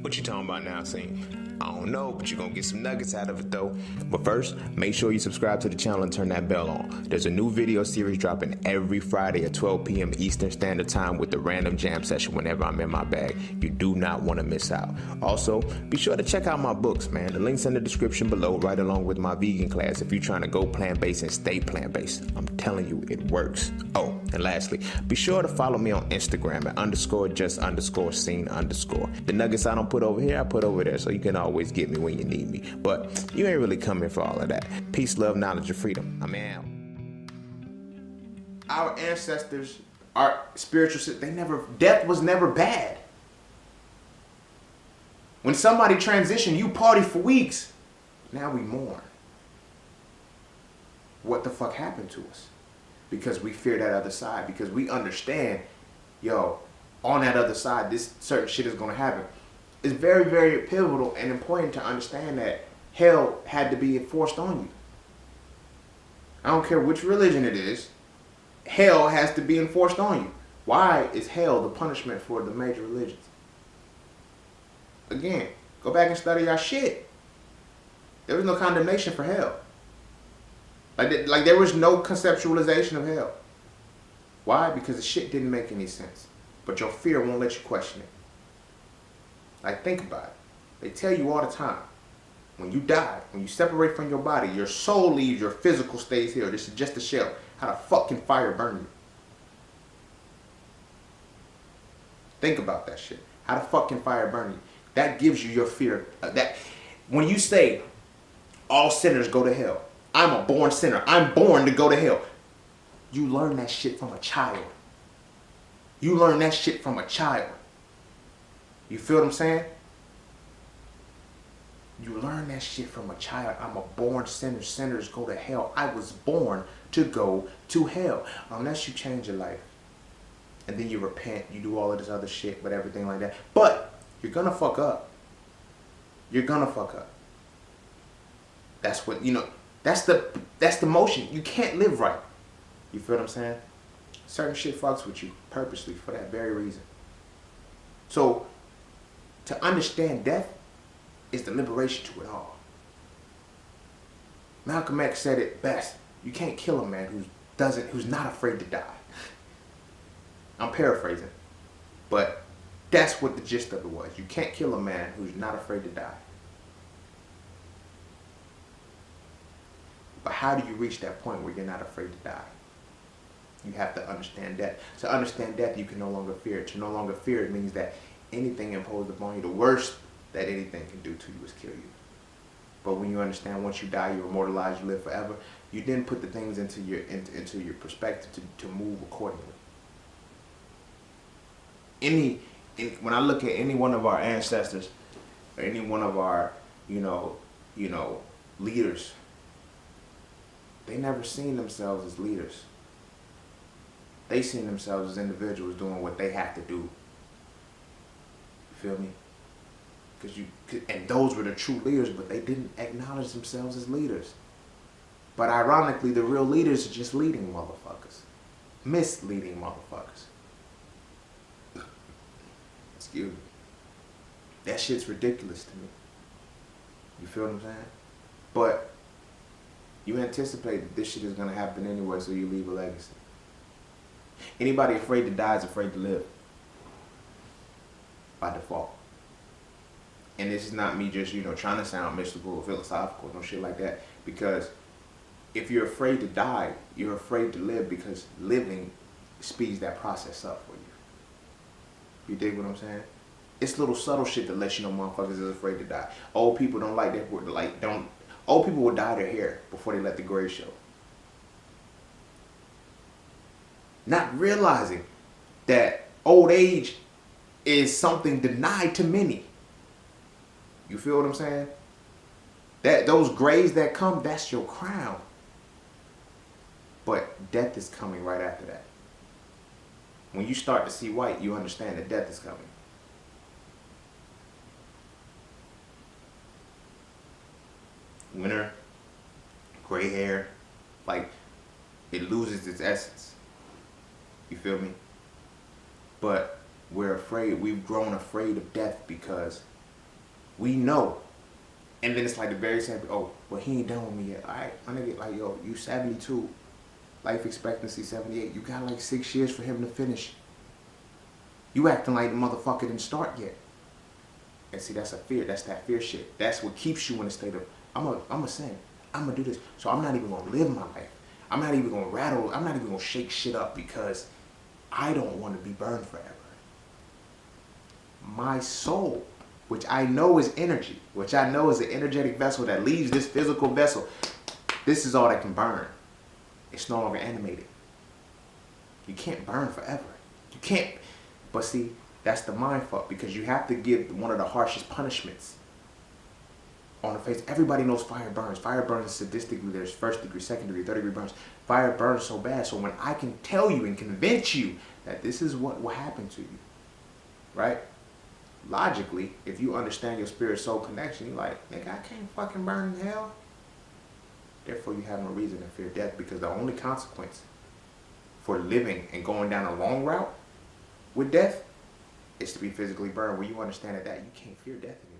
What you talking about now, Cine? I don't know, but you're gonna get some nuggets out of it though. But first, make sure you subscribe to the channel and turn that bell on. There's a new video series dropping every Friday at 12 p.m. Eastern Standard Time with the random jam session whenever I'm in my bag. You do not want to miss out. Also, be sure to check out my books, man. The link's in the description below, right along with my vegan class if you're trying to go plant-based and stay plant-based. I'm telling you, it works. Oh, and lastly, be sure to follow me on Instagram at _just_scene_. The nuggets I don't put over here, I put over there, so you can always get me when you need me. But you ain't really coming for all of that. Peace, love, knowledge, and freedom. I'm out. Our ancestors, our spiritual, death was never bad. When somebody transitioned, you party for weeks. Now we mourn. What the fuck happened to us? Because we fear that other side. Because we understand, yo, on that other side, this certain shit is going to happen. It's very, very pivotal and important to understand that hell had to be enforced on you. I don't care which religion it is. Hell has to be enforced on you. Why is hell the punishment for the major religions? Again, go back and study our shit. There was no condemnation for hell. Like there was no conceptualization of hell. Why? Because the shit didn't make any sense. But your fear won't let you question it. Like, think about it. They tell you all the time, when you die, when you separate from your body, your soul leaves, your physical stays here. This is just a shell. How the fuck can fire burn you? Think about that shit. How the fuck can fire burn you? That gives you your fear. That when you say, all sinners go to hell. I'm a born sinner. I'm born to go to hell. You learn that shit from a child. You learn that shit from a child. You feel what I'm saying? You learn that shit from a child. I'm a born sinner. Sinners go to hell. I was born to go to hell. Unless you change your life. And then you repent. You do all of this other shit, but everything like that. But you're gonna fuck up. You're gonna fuck up. That's what, you know, that's the motion. You can't live right. You feel what I'm saying? Certain shit fucks with you purposely for that very reason. So, to understand death is the liberation to it all. Malcolm X said it best. You can't kill a man who's not afraid to die. I'm paraphrasing, but that's what the gist of it was. You can't kill a man who's not afraid to die. But how do you reach that point where you're not afraid to die? You have to understand death. To understand death, you can no longer fear it. To no longer fear it means that anything imposed upon you, the worst that anything can do to you is kill you. But when you understand once you die, you're immortalized, you live forever, you then put the things into your perspective to move accordingly. When I look at any one of our ancestors, or any one of our, leaders, they never seen themselves as leaders. They seen themselves as individuals doing what they have to do. You feel me? And those were the true leaders, but they didn't acknowledge themselves as leaders. But ironically, the real leaders are just leading motherfuckers. Misleading motherfuckers. Excuse me. That shit's ridiculous to me. You feel what I'm saying? But you anticipate that this shit is going to happen anyway, so you leave a legacy. Anybody afraid to die is afraid to live. By default. And this is not me just, trying to sound mystical or philosophical, no shit like that. Because if you're afraid to die, you're afraid to live because living speeds that process up for you. You dig what I'm saying? It's little subtle shit that lets you know motherfuckers is afraid to die. Old people don't like that. Old people will dye their hair before they let the gray show. Not realizing that old age is something denied to many. You feel what I'm saying? That those grays that come, that's your crown. But death is coming right after that. When you start to see white, you understand that death is coming. Winter, gray hair, like it loses its essence. You feel me? But we're afraid, we've grown afraid of death because We know. And then it's like the very same, oh, well, he ain't done with me yet. All right, my nigga, like, yo, you 72. Life expectancy 78. You got like 6 years for him to finish. You acting like the motherfucker didn't start yet. And see, that's a fear. That's that fear shit. That's what keeps you in a state of, I'm a sin. I'm gonna do this. So I'm not even gonna live my life. I'm not even gonna rattle. I'm not even gonna shake shit up because I don't want to be burned forever. My soul, which I know is energy, which I know is an energetic vessel that leaves this physical vessel, this is all that can burn. It's no longer animated. You can't burn forever. You can't. But see, that's the mind fuck, because you have to give one of the harshest punishments on the face. Everybody knows fire burns. Fire burns sadistically. There's first degree, second degree, third degree burns. Fire burns so bad. So when I can tell you and convince you that this is what will happen to you, right? Logically, if you understand your spirit soul connection, you're like, nigga, I can't fucking burn in hell. Therefore, you have no reason to fear death, because the only consequence for living and going down a long route with death is to be physically burned. When you understand that you can't fear death anymore.